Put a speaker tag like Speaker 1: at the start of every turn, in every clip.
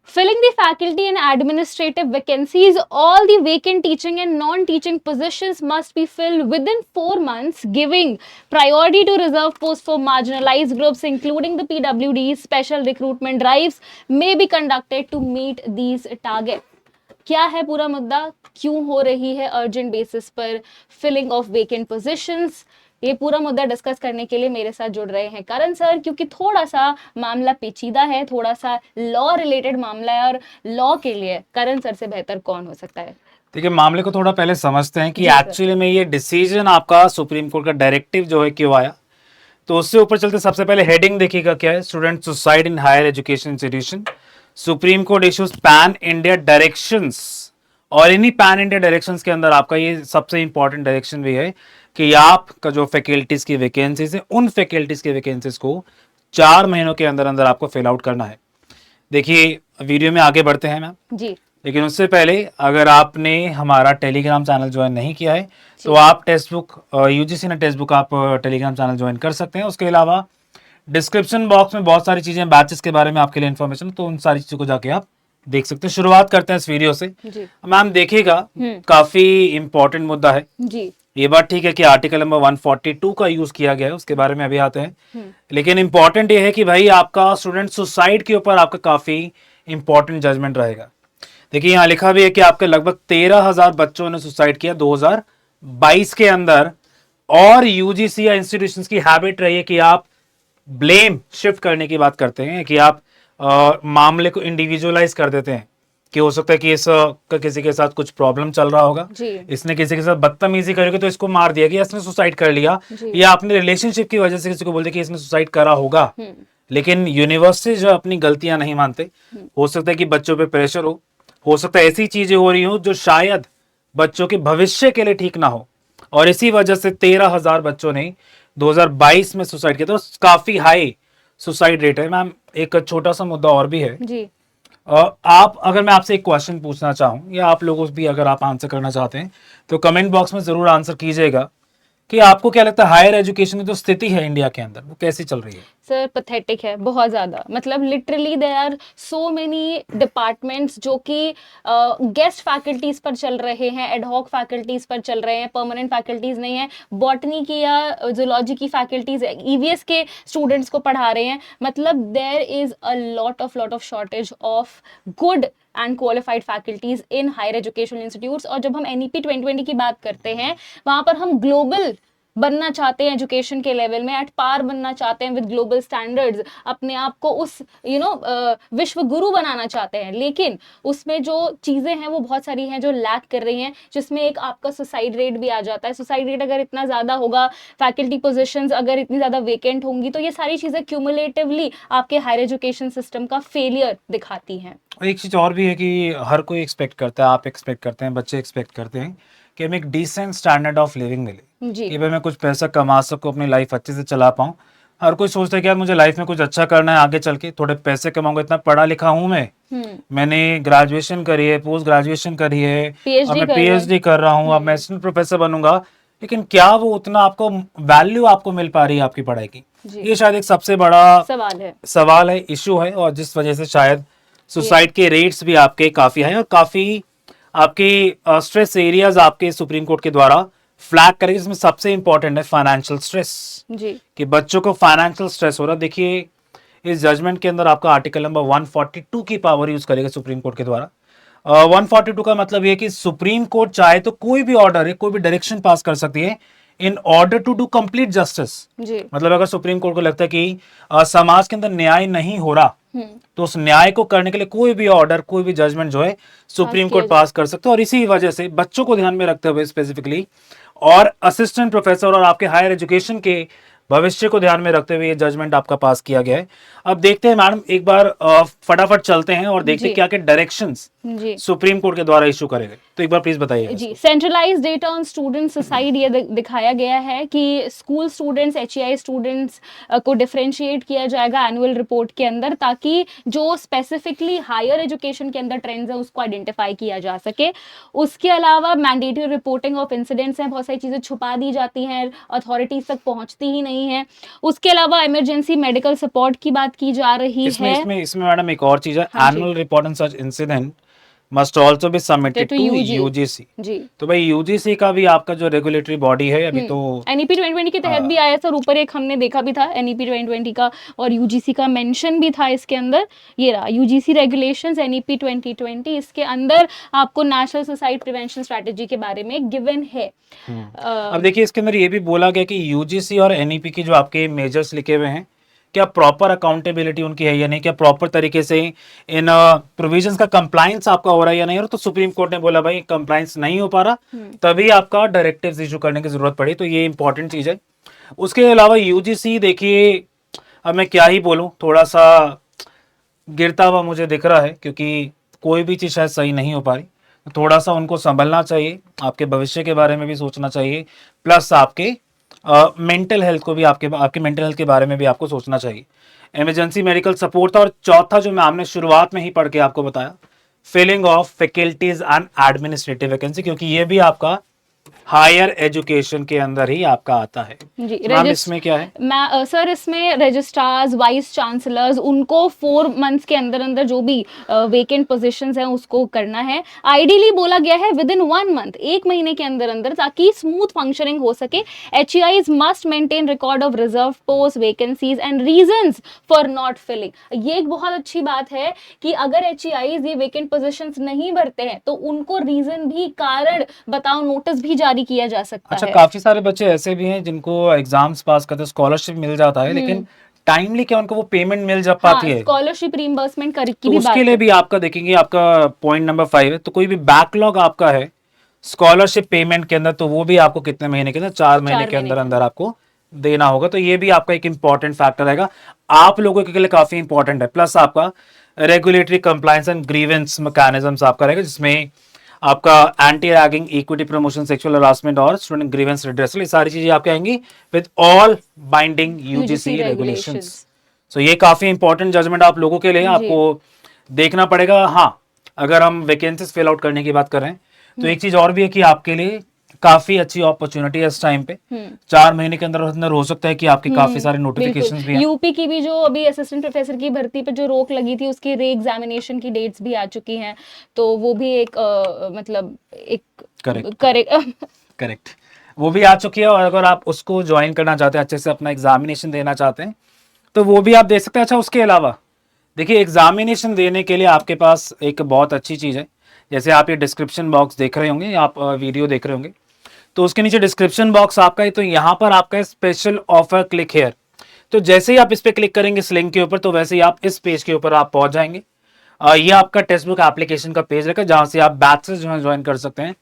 Speaker 1: Filling the faculty and administrative vacancies, all the vacant teaching and non-teaching positions must be filled within 4 months, giving priority to reserve posts for marginalized groups, including the PWDs. Special recruitment drives may be conducted to meet these targets. क्या है पूरा मुद्दा, क्यों हो रही है urgent basis पर filling of vacant positions, ये पूरा मुद्दा डिस्कस करने के लिए मेरे साथ जुड़ रहे हैं करण सर, क्योंकि थोड़ा सा मामला पेचीदा है, थोड़ा सा लॉ रिलेटेड मामला है, और लॉ के लिए करण सर से बेहतर कौन हो सकता है।
Speaker 2: देखिए, मामले को थोड़ा पहले समझते हैं कि एक्चुअली में ये डिसीजन आपका सुप्रीम कोर्ट का डायरेक्टिव जो है क्यों आया। तो उससे ऊपर चलते सबसे पहले हेडिंग देखिएगा क्या है, student suicide in higher education institution, supreme court issues pan India directions. और इन्हीं पैन इंडिया डायरेक्शंस के अंदर आपका ये सबसे इंपॉर्टेंट डायरेक्शन भी है कि आपका जो फैकल्टीज की वैकेंसीज है, उन फैकल्टीज की वैकेंसीज को 4 महीनों के अंदर अंदर आपको फिल आउट करना है। देखिए, वीडियो में आगे बढ़ते हैं मैम
Speaker 1: जी,
Speaker 2: लेकिन उससे पहले अगर आपने हमारा टेलीग्राम चैनल ज्वाइन नहीं किया है तो आप टेक्स्ट बुक यूजीसी ने टेक्स्ट बुक आप टेलीग्राम चैनल ज्वाइन कर सकते हैं। उसके अलावा डिस्क्रिप्शन बॉक्स में बहुत सारी चीजें, बैचेस के बारे में आपके लिए इन्फॉर्मेशन, तो उन सारी चीजों को जाके आप देख सकते हैं। शुरुआत करते हैं इस वीडियो से। मैम देखिएगा, काफी इंपॉर्टेंट मुद्दा है
Speaker 1: जी।
Speaker 2: ये बात ठीक है कि आर्टिकल नंबर 142 का यूज किया गया है, उसके बारे में अभी आते हैं। लेकिन इंपॉर्टेंट ये है कि भाई आपका स्टूडेंट सुसाइड के ऊपर आपका काफी इंपॉर्टेंट जजमेंट रहेगा। देखिए, यहाँ लिखा भी है कि आपके लगभग 13,000 बच्चों ने सुसाइड किया 2022 के अंदर, और यूजीसी या इंस्टीट्यूशंस की हैबिट रही है कि आप ब्लेम शिफ्ट करने की बात करते हैं, कि आप मामले को इंडिविजुअलाइज कर देते हैं कि हो सकता है कि इसका किसी के साथ कुछ प्रॉब्लम चल रहा होगा, इसने किसी के साथ बदतमीजी करी तो इसको मार दिया गया, इसने सुसाइड कर लिया, या आपने रिलेशनशिप की वजह से किसी को बोल दिया कि इसने सुसाइड करा होगा। लेकिन यूनिवर्सिटी जो अपनी गलतियां नहीं मानते, हो सकता है कि बच्चों पे प्रेशर हो सकता है ऐसी चीजें हो रही हो जो शायद बच्चों के भविष्य के लिए ठीक ना हो, और इसी वजह से 13,000 बच्चों ने 2022 में सुसाइड किया। तो काफी हाई सुसाइड रेट है। मैम एक छोटा सा मुद्दा और भी है जी। आप, अगर मैं आपसे एक क्वेश्चन पूछना चाहूँ, या आप लोगों भी अगर आप आंसर करना चाहते हैं तो कमेंट बॉक्स में जरूर आंसर कीजिएगा कि आपको क्या लगता है हायर एजुकेशन की जो स्थिति है इंडिया के अंदर वो कैसी चल रही है।
Speaker 1: सर पैथेटिक है बहुत ज्यादा, मतलब literally there are so many departments जो कि गेस्ट फैकल्टीज पर चल रहे हैं, एडहॉक फैकल्टीज पर चल रहे हैं, परमानेंट फैकल्टीज नहीं है। बॉटनी की या जूलॉजी की फैकल्टीज ईवीएस के स्टूडेंट्स को पढ़ा रहे हैं। मतलब there is a lot of shortage of good and qualified faculties in higher education institutes. और जब हम एनईपी 2020 की बात करते हैं, वहां पर हम ग्लोबल बनना चाहते हैं, एजुकेशन के लेवल में एट पार बनना चाहते हैं विद ग्लोबल स्टैंडर्ड्स, अपने आप को उस विश्व गुरु बनाना चाहते हैं। लेकिन उसमें जो चीजें हैं वो बहुत सारी हैं जो लैक कर रही हैं, जिसमें एक आपका सुसाइड रेट भी आ जाता है। सुसाइड रेट अगर इतना ज्यादा होगा, फैकल्टी पोजीशंस अगर इतनी ज्यादा वेकेंट होंगी, तो ये सारी चीजें क्यूमुलेटिवली आपके हायर एजुकेशन सिस्टम का फेलियर दिखाती हैं।
Speaker 2: एक चीज और भी है कि हर कोई एक्सपेक्ट करता है, आप एक्सपेक्ट करते हैं, बच्चे एक्सपेक्ट करते हैं कि हमें एक डिसेंट स्टैंडर्ड ऑफ लिविंग मिले, कि भाई मैं कुछ पैसा कमा सकूं, अपनी लाइफ अच्छे से चला पाऊं। हर कोई सोचता है कि यार मुझे लाइफ में कुछ अच्छा करना है, आगे चल के थोड़े पैसे कमाऊंगा, इतना पढ़ा लिखा हूं मैंने ग्रेजुएशन करी है, पोस्ट ग्रेजुएशन करी है, और मैं पीएचडी कर रहा हूँ, अब मैं असिस्टेंट प्रोफेसर बनूंगा। लेकिन क्या वो उतना आपको वैल्यू आपको मिल पा रही है आपकी पढ़ाई की? ये शायद एक सबसे बड़ा सवाल है, इशू है, और जिस वजह से शायद सुसाइड के रेट्स भी आपके काफी हैं, और काफी आपकी स्ट्रेस एरियाज आपके सुप्रीम कोर्ट के द्वारा फ्लैग करेगी, जिसमें सबसे इंपॉर्टेंट है फाइनेंशियल स्ट्रेस जी, कि बच्चों को फाइनेंशियल स्ट्रेस हो रहा है। देखिए, इस जजमेंट के अंदर आपका आर्टिकल नंबर 142 की पावर यूज करेगा सुप्रीम कोर्ट के द्वारा। 142 का मतलब ये कि सुप्रीम कोर्ट चाहे तो कोई भी ऑर्डर है, कोई भी डायरेक्शन पास कर सकती है in order to do complete justice. मतलब अगर सुप्रीम कोर्ट को लगता है कि समाज के अंदर न्याय नहीं हो रहा, तो उस न्याय को करने के लिए कोई भी ऑर्डर, कोई भी जजमेंट जो है सुप्रीम कोर्ट पास कर सकते हैं। और इसी वजह से बच्चों को ध्यान में रखते हुए स्पेसिफिकली, और असिस्टेंट प्रोफेसर और आपके हायर एजुकेशन के भविष्य को ध्यान में रखते हुए ये जजमेंट आपका पास किया गया है। अब देखते हैं मैडम, एक बार फटाफट चलते हैं और देखते हैं क्या क्या डायरेक्शंस
Speaker 1: जी
Speaker 2: सुप्रीम कोर्ट के द्वारा इशू करे गए, तो एक बार प्लीज बताइए।
Speaker 1: जी, centralised data on student suicide ये दिखाया गया है कि स्कूल स्टूडेंट्स, एचईआई स्टूडेंट्स को डिफरेंशिएट किया जाएगा एनुअल रिपोर्ट के अंदर, ताकि जो स्पेसिफिकली हायर एजुकेशन के अंदर ट्रेंड्स है उसको आइडेंटिफाई किया जा सके। उसके अलावा मैंडेटरी रिपोर्टिंग ऑफ इंसिडेंट्स हैं, बहुत सारी चीज़ें छुपा दी जाती हैं, अथॉरिटीज तक पहुंचती ही नहीं है। उसके अलावा इमरजेंसी मेडिकल सपोर्ट की बात की जा रही
Speaker 2: इसमें
Speaker 1: है।
Speaker 2: इसमें इसमें मैडम एक और चीज है,
Speaker 1: हाँ जी।
Speaker 2: Annual report on such incident must also be submitted
Speaker 1: To
Speaker 2: to
Speaker 1: UG
Speaker 2: UGC.
Speaker 1: जी,
Speaker 2: तो भाई यूजीसी का भी आपका जो रेगुलेटरी बॉडी है अभी तो
Speaker 1: एनईपी 2020 के तहत भी आया था, और ऊपर एक हमने देखा भी था एनईपी 2020 का, और यूजीसी का मेंशन भी था इसके अंदर। ये रहा यूजीसी रेगुलेशंस एनईपी 2020, इसके अंदर आपको नेशनल सुसाइड प्रिवेंशन स्ट्रेटजी के बारे में गिवन है।
Speaker 2: अब देखिए इसके अंदर ये भी बोला गया कि यूजीसी और एनईपी की जो आपके मेजर्स लिखे हुए हैं, क्या प्रॉपर अकाउंटेबिलिटी उनकी है या नहीं, क्या प्रॉपर तरीके से इन प्रोविजंस का कंप्लायंस आपका हो रहा है या नहीं। और तो सुप्रीम कोर्ट ने बोला भाई कंप्लायंस नहीं हो पा रहा, तभी आपका डायरेक्टिव्स इशू करने की जरूरत पड़ी, तो ये इंपॉर्टेंट चीज है। उसके अलावा यूजीसी देखिए, अब मैं क्या ही बोलूं, थोड़ा सा गिरता हुआ मुझे दिख रहा है, क्योंकि कोई भी चीज़ शायद सही नहीं हो पा रही। थोड़ा सा उनको संभलना चाहिए, आपके भविष्य के बारे में भी सोचना चाहिए, प्लस आपके मेंटल हेल्थ को भी, आपके मेंटल हेल्थ के बारे में भी आपको सोचना चाहिए। इमरजेंसी मेडिकल सपोर्ट था, और चौथा जो मैं आपने शुरुआत में ही पढ़ के आपको बताया, filling of faculties and administrative vacancy, क्योंकि ये भी आपका हायर एजुकेशन के अंदर ही आपका आता है।
Speaker 1: जी,
Speaker 2: मैम इसमें क्या है?
Speaker 1: मैं सर इसमें रजिस्ट्रार्स, वाइस चांसलर्स, उनको 4 मंथ्स के अंदर अंदर जो भी वेकेंट पोजीशंस हैं उसको करना है। आइडियली बोला गया है विद इन 1 मंथ, 1 महीने के अंदर अंदर, ताकि स्मूथ फंक्शनिंग हो सके। HEIs must maintain record of reserve post, vacancies and reasons for not filling. ये एक बहुत अच्छी बात है कि अगर एचईआईज ये वेकेंट पोजीशंस नहीं भरते हैं तो उनको रीजन भी, कारण बताओ, नोटिस भी जारी किया जा सकता
Speaker 2: अच्छा,
Speaker 1: है।
Speaker 2: काफी सारे बच्चे ऐसे भी हैं जिनको एग्जाम्स पास करते स्कॉलरशिप मिल जाता है, लेकिन टाइमली क्या उनको वो पेमेंट मिल जा पाती है?
Speaker 1: स्कॉलरशिप रीइंबर्समेंट की
Speaker 2: तो
Speaker 1: भी
Speaker 2: उसके
Speaker 1: बात
Speaker 2: लिए
Speaker 1: है।
Speaker 2: भी आपका देखेंगे, आपका पॉइंट नंबर 5 है, तो कोई भी बैकलॉग आपका है स्कॉलरशिप पेमेंट के अंदर, तो वो भी आपको कितने महीने के अंदर, 4 महीने के अंदर अंदर आपको देना होगा। तो ये भी आपका एक इंपॉर्टेंट फैक्टर रहेगा, आप लोगों के लिए काफी इंपॉर्टेंट है। प्लस आपका regulatory compliance and grievance mechanisms आपका रहेगा, जिसमें आपका anti ragging, equity promotion, sexual harassment और स्टूडेंट ग्रीवेंस रिड्रेसल, ये सारी चीजें आपकी आएंगी with all binding UGC regulations. So ये काफी इंपॉर्टेंट जजमेंट आप लोगों के लिए आपको देखना पड़ेगा। हाँ, अगर हम वैकेंसीज फिल आउट करने की बात कर रहे हैं, तो एक चीज और भी है कि आपके लिए काफी अच्छी अपॉर्चुनिटी है इस टाइम पे। 4 महीने के अंदर अंदर हो सकता है कि आपके काफी सारे नोटिफिकेशंस भी हैं।
Speaker 1: यूपी की भी जो अभी असिस्टेंट प्रोफेसर की भर्ती पे जो रोक लगी थी, उसकी री एग्जामिनेशन की डेट्स भी आ चुकी हैं, तो वो भी एक मतलब एक
Speaker 2: करेक्ट वो भी आ चुकी है। और अगर आप उसको ज्वाइन करना चाहते हैं, अच्छे से अपना एग्जामिनेशन देना चाहते हैं, तो वो भी आप दे सकते हैं। अच्छा, उसके अलावा देखिए, एग्जामिनेशन देने के लिए आपके पास एक बहुत अच्छी चीज़ है, जैसे आप ये डिस्क्रिप्शन बॉक्स देख रहे होंगे, आप वीडियो देख रहे होंगे, तो उसके नीचे डिस्क्रिप्शन बॉक्स आपका है, तो यहाँ पर आपका स्पेशल ऑफर क्लिक हेयर। तो जैसे ही आप इस पर क्लिक करेंगे इस लिंक के ऊपर, तो वैसे ही आप इस पेज के ऊपर आप पहुंच जाएंगे। ये आपका टेक्स्ट बुक एप्लीकेशन का पेज रहेगा, जहाँ से आप बैचेस जो है ज्वाइन कर सकते हैं,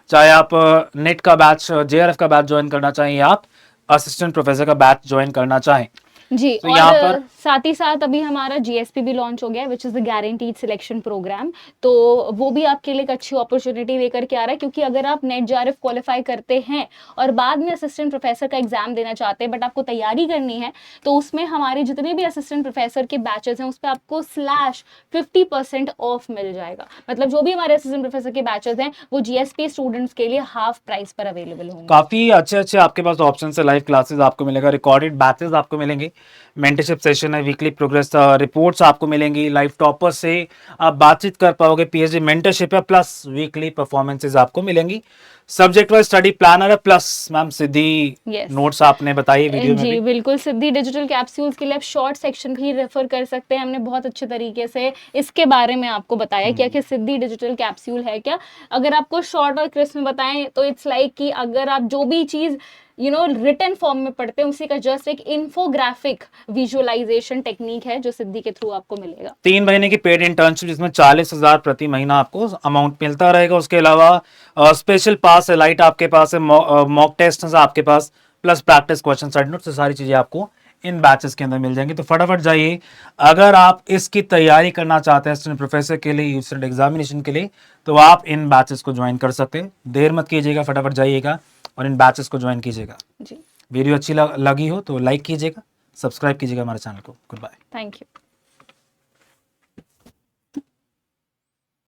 Speaker 2: चाहे आप नेट का बैच, जेआरएफ का बैच ज्वाइन करना चाहें, या आप असिस्टेंट प्रोफेसर का बैच ज्वाइन करना चाहें।
Speaker 1: जी,
Speaker 2: तो
Speaker 1: और
Speaker 2: यहाँ पर
Speaker 1: साथ ही साथ अभी हमारा जीएसपी भी लॉन्च हो गया है, which is the guaranteed selection programme. तो वो भी आपके लिए एक अच्छी अपॉर्चुनिटी लेकर के आ रहा है, क्योंकि अगर आप नेट जेआरएफ क्वालिफाई करते हैं और बाद में असिस्टेंट प्रोफेसर का एग्जाम देना चाहते हैं, बट आपको तैयारी करनी है, तो उसमें हमारे जितने भी असिस्टेंट प्रोफेसर के बैचेस हैं उस पर आपको /50% ऑफ मिल जाएगा। मतलब जो भी हमारे असिस्टेंट प्रोफेसर के बैचेस हैं वो जीएसपी स्टूडेंट्स के लिए हाफ प्राइस पर अवेलेबल होंगे।
Speaker 2: काफी अच्छे अच्छे आपके पास ऑप्शन है, लाइव क्लासेस आपको मिलेगा, रिकॉर्डेड बैचेस आपको मिलेंगे, मेंटरशिप सेशन है, वीकली प्रोग्रेस रिपोर्ट्स आपको मिलेंगी, लाइव टॉपर्स से आप बातचीत कर पाओगे, पीएचडी मेंटरशिप है, प्लस वीकली परफॉर्मेंसेस आपको मिलेंगी, सब्जेक्ट वाइज स्टडी प्लानर है, प्लस मैम सिद्धि नोट्स आपने बताइए वीडियो में
Speaker 1: जी
Speaker 2: भी।
Speaker 1: बिल्कुल, सिद्धि डिजिटल कैप्सूल्स के लिए आप शॉर्ट सेक्शन भी रेफर कर सकते हैं। हमने बहुत अच्छे तरीके से इसके बारे में आपको बताया क्या कि सिद्धि डिजिटल कैप्सूल है क्या। अगर आपको शॉर्ट और क्रिस्प में बताएं तो इट्स लाइक कि अगर आप जो भी चीज रिटन फॉर्म में पढ़ते हैं, उसी का जस्ट एक इन्फोग्राफिक विजुअलाइजेशन टेक्निक है जो सिद्धि के थ्रू आपको मिलेगा।
Speaker 2: 3 महीने की पेड इंटर्नशिप, जिसमें 40,000 प्रति महीना आपको अमाउंट मिलता रहेगा। उसके अलावा स्पेशल पास है, लाइट आपके पास है, मॉक टेस्ट है आपके पास, plus practice question, side note, सारी चीजें आपको इन बैचेस के अंदर मिल जाएंगे। तो फटाफट जाइए, अगर आप इसकी तैयारी करना चाहते हैं असिस्टेंट प्रोफेसर के लिए, यूजीसी एग्जामिनेशन के लिए, तो आप इन बैचेस को ज्वाइन कर सकते हैं। देर मत कीजिएगा, फटाफट जाइएगा और इन बैचेस को ज्वाइन कीजिएगा
Speaker 1: जी।
Speaker 2: वीडियो अच्छी लगी हो तो लाइक कीजिएगा, सब्सक्राइब कीजिएगा हमारे चैनल को। Goodbye.
Speaker 1: Thank you.